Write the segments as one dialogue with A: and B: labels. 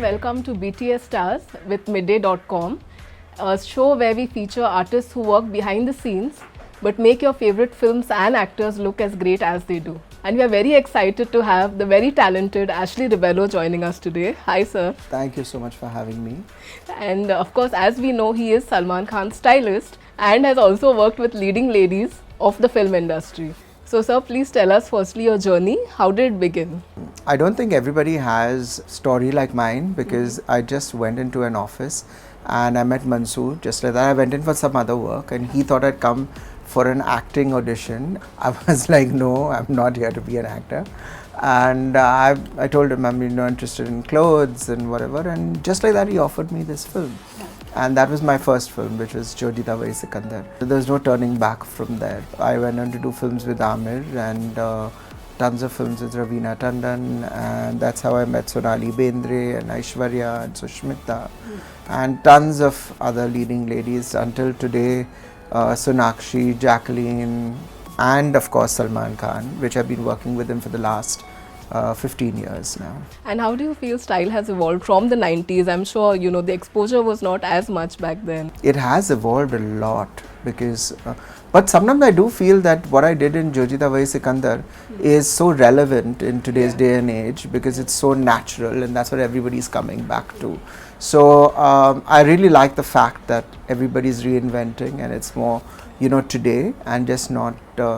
A: welcome to BTS Stars with midday.com, a show where we feature artists who work behind the scenes but make your favorite films and actors look as great as they do. And we are very excited to have the very talented Ashley Rebello joining us today. Hi, sir.
B: Thank you so much for having me.
A: And of course, as we know, he is Salman Khan's stylist and has also worked with leading ladies of the film industry. So, sir, please tell us firstly your journey. How did it begin?
B: I don't think everybody has a story like mine because I just went into an office and I met Mansoor. Just like that, I went in for some other work and he thought I'd come for an acting audition. I was like, no, I'm not here to be an actor. And I told him I'm not interested in clothes and whatever. And just like that, he offered me this film. And that was my first film, which was Choli Sikandar. There was no turning back from there. I went on to do films with Amir and tons of films with Raveena Tandon, and that's how I met Sonali Bendre and Aishwarya and Sushmita and tons of other leading ladies until today, Sonakshi, Jacqueline, and of course Salman Khan, which I've been working with him for the last 15 years now.
A: And how do you feel style has evolved from the 90s? I'm sure, the exposure was not as much back then.
B: It has evolved a lot because, but sometimes I do feel that what I did in Jojita Vai Sikandar is so relevant in today's day and age because it's so natural and that's what everybody's coming back to. So I really like the fact that everybody's reinventing and it's more, today and just not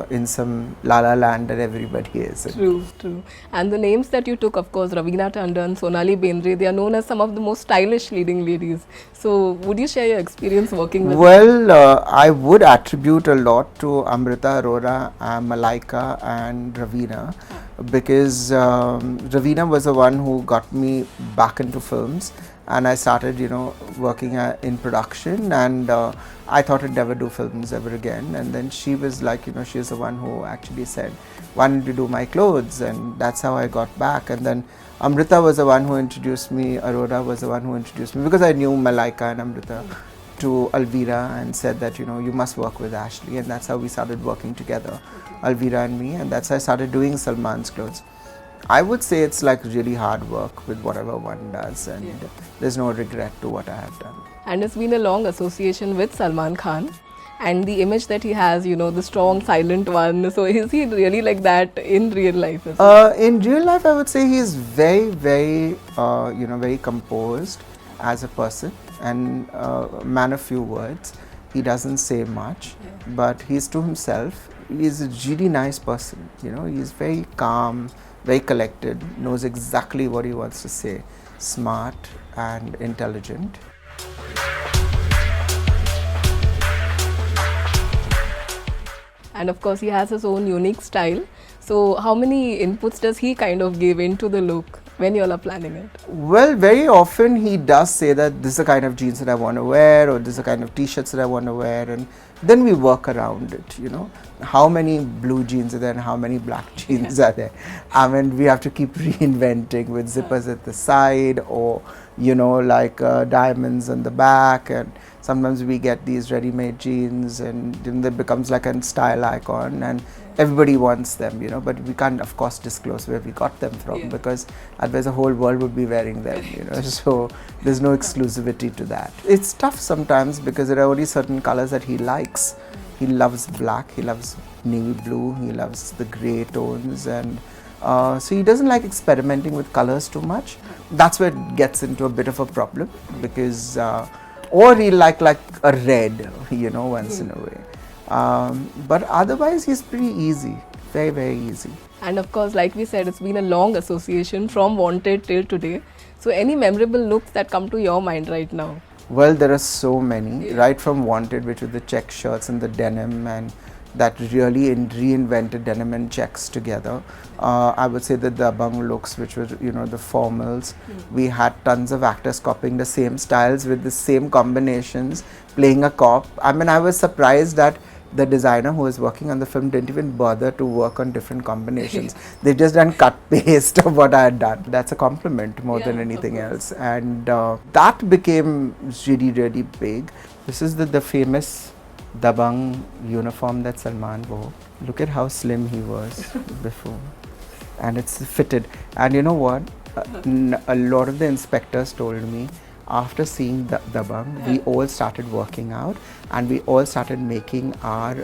B: in some la la land that everybody is in.
A: True. And the names that you took, of course, Raveena Tandon, Sonali Bendre, they are known as some of the most stylish leading ladies. So would you share your experience working with them?
B: Well, I would attribute a lot to Amrita Arora, Malaika and Raveena because Raveena was the one who got me back into films and I started, working in production and I thought I'd never do films ever again, and then she was like, she's the one who actually said, why don't you do my clothes, and that's how I got back. And then Amrita was the one who introduced me, Arora was the one who introduced me because I knew Malaika and Amrita to Alvira and said that, you must work with Ashley, and that's how we started working together, Alvira and me, and that's how I started doing Salman's clothes. I would say it's like really hard work with whatever one does and there's no regret to what I have done.
A: And it's been a long association with Salman Khan and the image that he has, the strong silent one. So is he really like that in real life as well?
B: In real life, I would say he's very, very, very composed as a person and a man of few words. He doesn't say much, but he's to himself. He's a really nice person, he's very calm, very collected, knows exactly what he wants to say, smart and intelligent.
A: And of course, he has his own unique style. So how many inputs does he kind of give into the look when you all are planning it?
B: Well, very often he does say that this is the kind of jeans that I want to wear or this is the kind of t-shirts that I want to wear, and then we work around it, How many blue jeans are there and how many black jeans are there? I mean, we have to keep reinventing with zippers at the side or, diamonds on the back, and sometimes we get these ready-made jeans and then it becomes like a style icon and everybody wants them, but we can't of course disclose where we got them from because otherwise the whole world would be wearing them, so there's no exclusivity to that. It's tough sometimes because there are only certain colors that he likes. He loves black, he loves navy blue, he loves the grey tones, and so he doesn't like experimenting with colors too much. That's where it gets into a bit of a problem because or he like a red, once in a way. But otherwise he's pretty easy, very, very easy.
A: And of course, like we said, it's been a long association from Wanted till today. So any memorable looks that come to your mind right now?
B: Well, there are so many, right from Wanted, which was the check shirts and the denim, and that really reinvented denim and checks together. I would say that the Abang looks, which were, the formals. We had tons of actors copying the same styles with the same combinations, playing a cop. I mean, I was surprised that the designer who was working on the film didn't even bother to work on different combinations. They just done cut paste of what I had done. That's a compliment more than anything else. And that became really, really big. This is the famous Dabang uniform that Salman wore. Look at how slim he was before. And it's fitted. And you know what? A lot of the inspectors told me after seeing the Dabang, we all started working out and we all started making our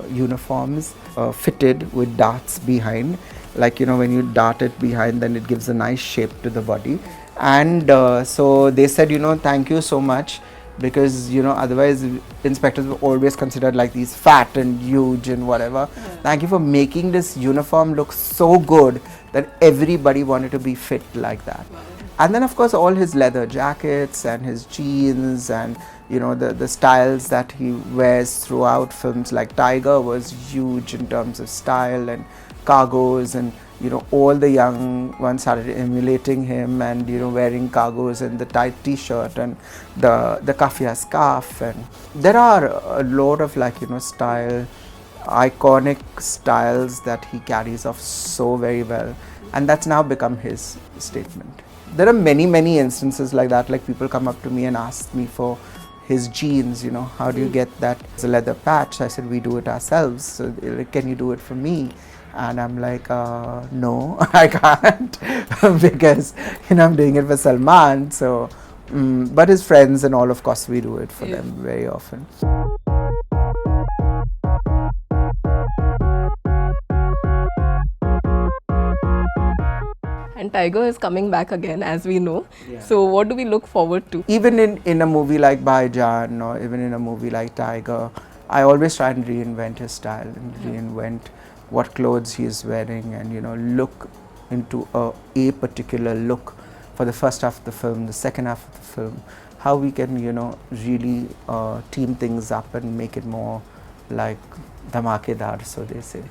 B: uniforms fitted with darts behind. Like, you know, when you dart it behind, then it gives a nice shape to the body. And so they said, you know, thank you so much, because, you know, otherwise inspectors were always considered like these fat and huge and whatever. Thank you for making this uniform look so good that everybody wanted to be fit like that. And then of course all his leather jackets and his jeans and, you know, the styles that he wears throughout films, like Tiger was huge in terms of style, and cargos, and, you know, all the young ones started emulating him and, you know, wearing cargos and the tight t-shirt and the kafia scarf. And there are a lot of, like, you know, style, iconic styles that he carries off so very well, and that's now become his statement. There are many instances like that, like people come up to me and ask me for his jeans, you know, how do you get that? It's a leather patch. I said, we do it ourselves, so can you do it for me? And I'm like, no, I can't, because, you know, I'm doing it for Salman. So, but his friends and all, of course, we do it for them very often.
A: And Tiger is coming back again, as we know. So what do we look forward to?
B: Even in a movie like Baijan, or even in a movie like Tiger, I always try and reinvent his style and reinvent what clothes he is wearing, and, you know, look into a particular look for the first half of the film, the second half of the film, how we can, you know, really team things up and make it more like dhamakedar, so they say.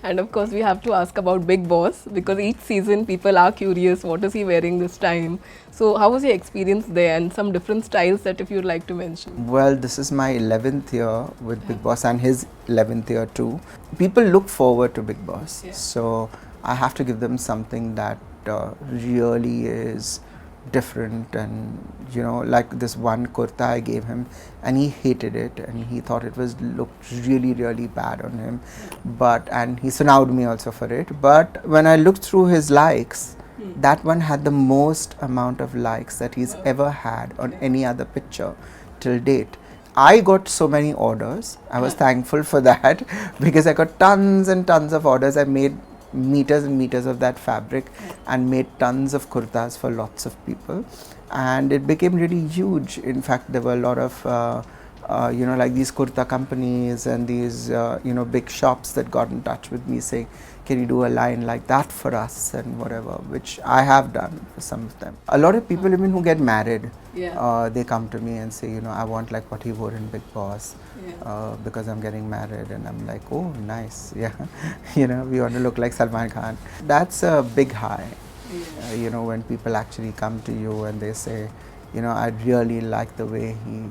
A: And of course, we have to ask about Big Boss, because each season people are curious, what is he wearing this time? So how was your experience there, and some different styles that if you'd like to mention?
B: Well, this is my 11th year with Big Boss, and his 11th year too. People look forward to Big Boss, so I have to give them something that really is different. And, you know, like this one kurta I gave him, and he hated it, and he thought it was looked really bad on him, and he snowed me also for it. But when I looked through his likes, that one had the most amount of likes that he's ever had on any other picture till date. I got so many orders. I was thankful for that, because I got tons and tons of orders. I made meters and meters of that fabric and made tons of kurtas for lots of people, and it became really huge. In fact, there were a lot of you know, like these kurta companies and these you know, big shops that got in touch with me saying, can you do a line like that for us and whatever, which I have done for some of them. A lot of people even who get married, they come to me and say, you know, I want like what he wore in Big Boss, because I'm getting married. And I'm like, oh, nice, you know, we want to look like Salman Khan. That's a big high, you know, when people actually come to you and they say, you know, I really like the way he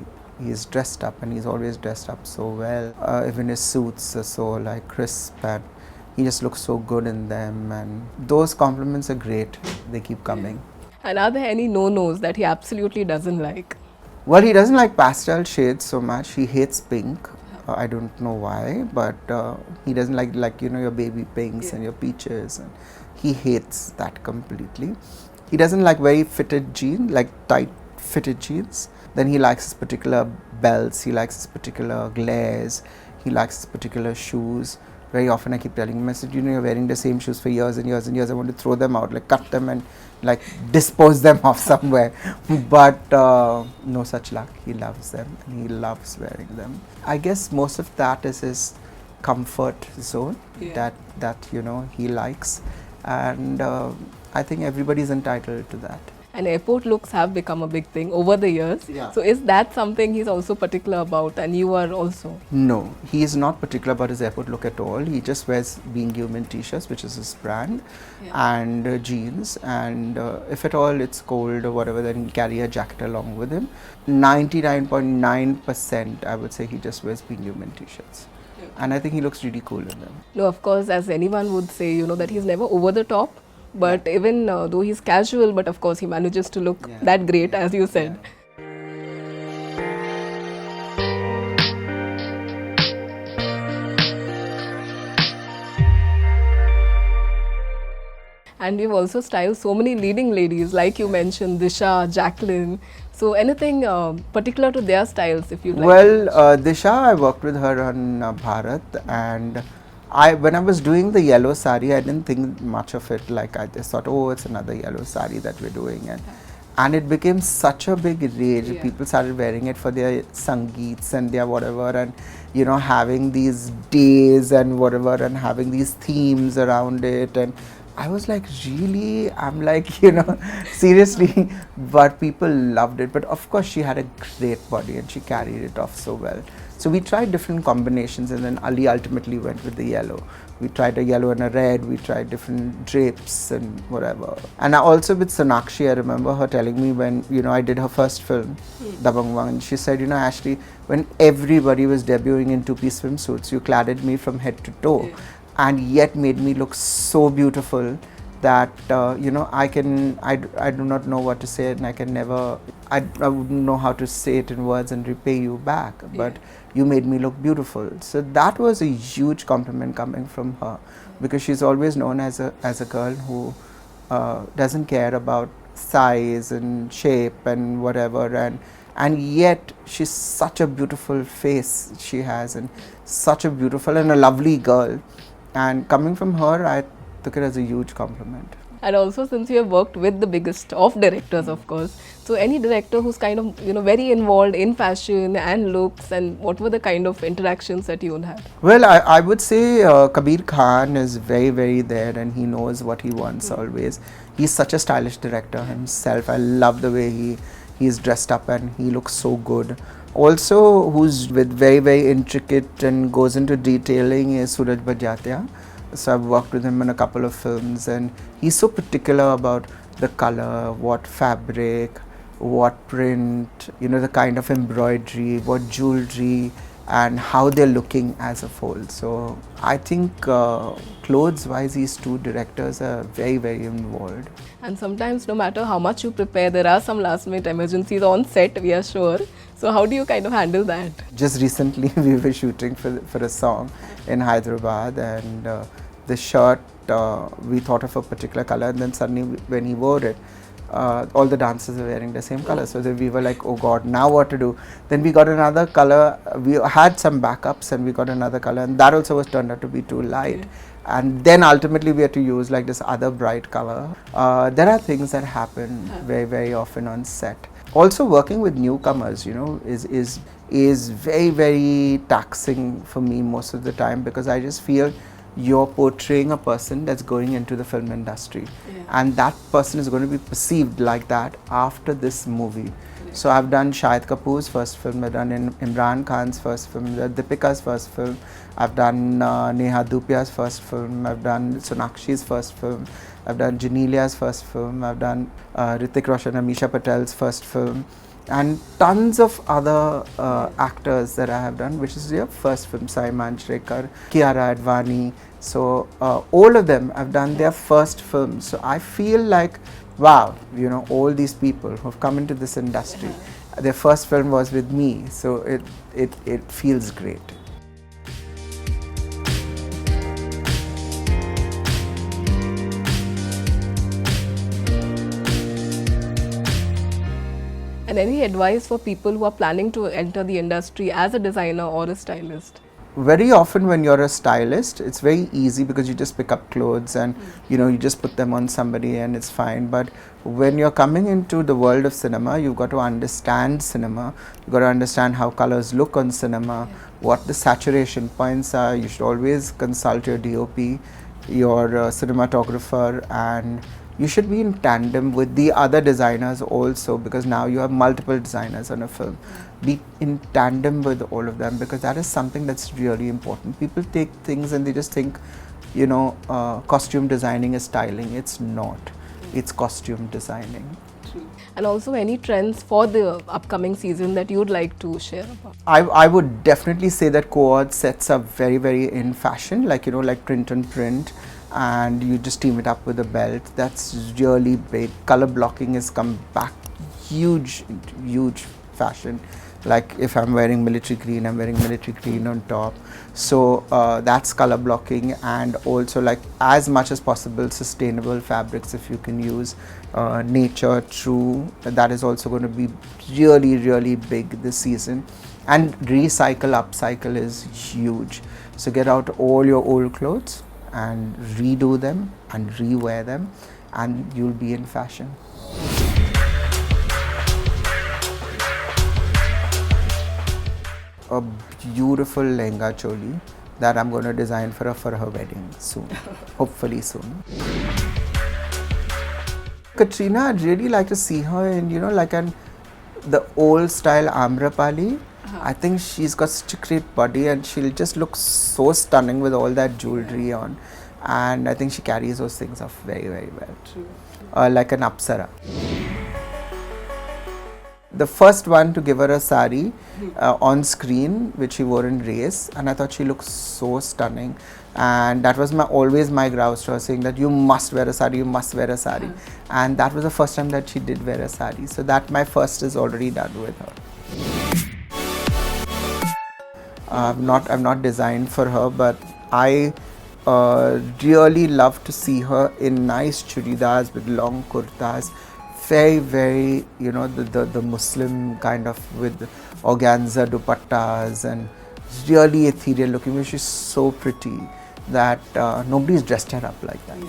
B: is dressed up, and he's always dressed up so well. Even his suits are so like crisp, and he just looks so good in them, and those compliments are great. They keep coming.
A: And are there any no-nos that he absolutely doesn't like?
B: Well, he doesn't like pastel shades so much. He hates pink. I don't know why, but he doesn't like, you know, your baby pinks and your peaches, and he hates that completely. He doesn't like very fitted jeans, like tight fitted jeans. Then he likes his particular belts, he likes his particular glares, he likes his particular shoes. Very often I keep telling him, I said, you know, you're wearing the same shoes for years and years and years. I want to throw them out, like cut them and like dispose them off somewhere. But no such luck. He loves them and he loves wearing them. I guess most of that is his comfort zone that you know, he likes. And I think everybody's entitled to that.
A: And airport looks have become a big thing over the years. So is that something he's also particular about, and you are also?
B: No, he is not particular about his airport look at all. He just wears Being Human t-shirts, which is his brand, and jeans, and if at all it's cold or whatever, then he'll carry a jacket along with him. 99.9% I would say he just wears Being Human t-shirts. And I think he looks really cool in them.
A: No, of course, as anyone would say, you know, that he's never over the top. But even though he's casual, but of course he manages to look that great, as you said. And you've also styled so many leading ladies, like you mentioned, Disha, Jacqueline. So anything particular to their styles, if you'd like
B: Well,
A: to
B: Disha, I worked with her on Bharat, and when I was doing the yellow sari, I didn't think much of it. Like I just thought, oh, it's another yellow sari that we're doing, and it became such a big rage.
A: Yeah.
B: People started wearing it for their sangeets and their whatever, and having these days and whatever, and having these themes around it. And I was like, really? I'm like, seriously. But people loved it. But of course, she had a great body and she carried it off so well. So we tried different combinations, and then Ali ultimately went with the yellow. We tried a yellow and a red, we tried different drapes and whatever. And also with Sonakshi, I remember her telling me when, I did her first film, Dabang Wang, and she said, Ashley, when everybody was debuting in two-piece swimsuits, you cladded me from head to toe.
A: Yeah.
B: And yet made me look so beautiful that I do not know what to say, and I wouldn't know how to say it in words and repay you back, but you made me look beautiful. So that was a huge compliment coming from her, because she's always known as a girl who doesn't care about size and shape and whatever, and yet she's such a beautiful face she has, and such a beautiful and a lovely girl. And coming from her, I took it as a huge compliment.
A: And also, since you have worked with the biggest of directors, of course, so any director who's kind of, very involved in fashion and looks, and what were the kind of interactions that you had?
B: Well, I would say Kabir Khan is very, very there, and he knows what he wants always. He's such a stylish director himself. I love the way he's dressed up and he looks so good. Also, who's with very, very intricate and goes into detailing is Suraj Bajatya. So I've worked with him in a couple of films, and he's so particular about the color, what fabric, what print, the kind of embroidery, what jewelry, and how they're looking as a whole. So I think clothes wise, these two directors are very, very involved.
A: And sometimes, no matter how much you prepare, there are some last minute emergencies on set, we are sure. So how do you kind of handle that?
B: Just recently we were shooting for a song in Hyderabad, and the shirt, we thought of a particular color, and then suddenly when he wore it, all the dancers were wearing the same color. So then we were like, oh God, now what to do? Then we got another color. We had some backups, and we got another color, and that also was turned out to be too light. And then ultimately we had to use like this other bright color. There are things that happen very, very often on set. Also, working with newcomers, is very, very taxing for me most of the time, because I just feel you're portraying a person that's going into the film industry, and that person is going to be perceived like that after this movie. So I've done Shahid Kapoor's first film, I've done Imran Khan's first film, Deepika's first film, I've done Neha Dhupia's first film, I've done Sonakshi's first film, I've done Janelia's first film, I've done Hrithik Roshan and Misha Patel's first film, and tons of other actors that I have done, which is their first film, Salman, Kiara Advani. So all of them have done their first film. So I feel like, wow, all these people who have come into this industry, their first film was with me. So it feels great.
A: And any advice for people who are planning to enter the industry as a designer or a stylist?
B: Very often when you're a stylist, it's very easy because you just pick up clothes and you just put them on somebody and it's fine. But when you're coming into the world of cinema, you've got to understand cinema. You've got to understand how colors look on cinema, what the saturation points are. You should always consult your DOP, your cinematographer, and you should be in tandem with the other designers also, because now you have multiple designers on a film. Be in tandem with all of them, because that is something that's really important. People take things and they just think, costume designing is styling. It's not. It's costume designing.
A: And also any trends for the upcoming season that you'd like to share about?
B: I would definitely say that co-ord sets are very, very in fashion, like print on print, and you just team it up with a belt. That's really big. Color blocking has come back huge fashion. Like if I'm wearing military green, I'm wearing military green on top. So that's color blocking, and also like as much as possible sustainable fabrics if you can use. Nature true, that is also going to be really big this season. And recycle, upcycle is huge. So get out all your old clothes and redo them and rewear them, and you'll be in fashion. A beautiful Lehenga Choli that I'm going to design for her wedding soon, hopefully soon. Katrina, I'd really like to see her in, you know, like the old style Amrapali. I think she's got such a great body, and she'll just look so stunning with all that jewelry on. And I think she carries those things off very well.
A: True.
B: Like an Apsara. The first one to give her a sari on screen, which she wore in Race, and I thought she looked so stunning. And that was always my grouse to her, saying that you must wear a sari, you must wear a sari. And that was the first time that she did wear a sari. So that my first is already done with her. I've not designed for her, but I really love to see her in nice churidars with long kurtas. Very, you know, the Muslim kind of with organza dupattas, and really ethereal looking. She's so pretty that nobody's dressed her up like that.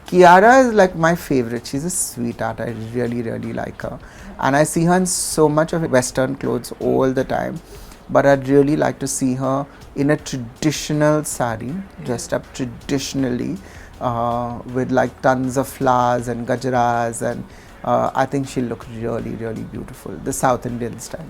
B: Kiara is like my favorite. She's a sweetheart. I really like her, and I see her in so much of Western clothes all the time. But I'd really like to see her in a traditional sari, dressed up traditionally. With like tons of flowers and gajaras, and I think she'll look really beautiful, the South Indian style.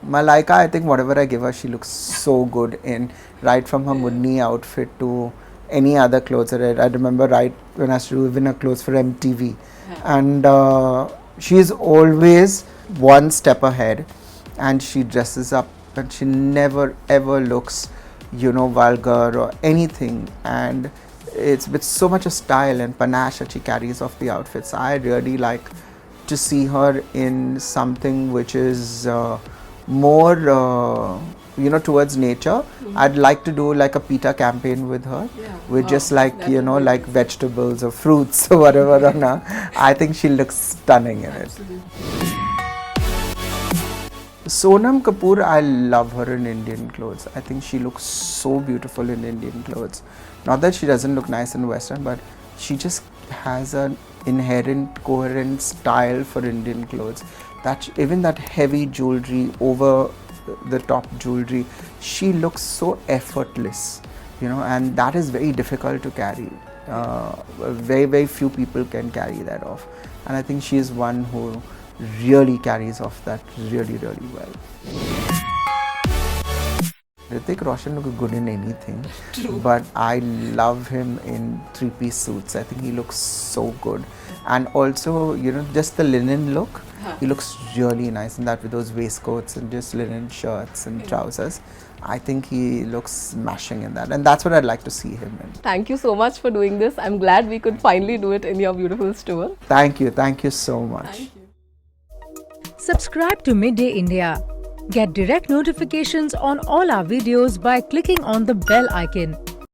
B: Malaika, I think whatever I give her, she looks so good in, right from her Munni outfit to any other clothes that I remember right when I used to do even her clothes for MTV. And she's always one step ahead, and she dresses up, and she never ever looks, you know, vulgar or anything, and it's with so much of style and panache that she carries off the outfits. I really like to see her in something which is more, you know, towards nature. I'd like to do like a PETA campaign with her, with just like, you know, like vegetables or fruits or whatever on her. I think she looks stunning in it. Sonam Kapoor, I love her in Indian clothes. I think she looks so beautiful in Indian clothes. Not that she doesn't look nice in Western, but she just has an inherent, coherent style for Indian clothes. That even that heavy jewelry, over the top jewelry, she looks so effortless, you know, and that is very difficult to carry. Very few people can carry that off, and I think she is one who really carries off that really well. Hrithik Roshan looks good in anything. True. But I love him in three-piece suits. I think he looks so good, and also, you know, just the linen look. He looks really nice in that, with those waistcoats and just linen shirts and trousers. I think he looks smashing in that, and that's what I'd like to see him in.
A: Thank you so much for doing this. I'm glad we could finally do it in your beautiful store.
B: Thank you so much.
A: Thank you.
C: Subscribe to Midday India. Get direct notifications on all our videos by clicking on the bell icon.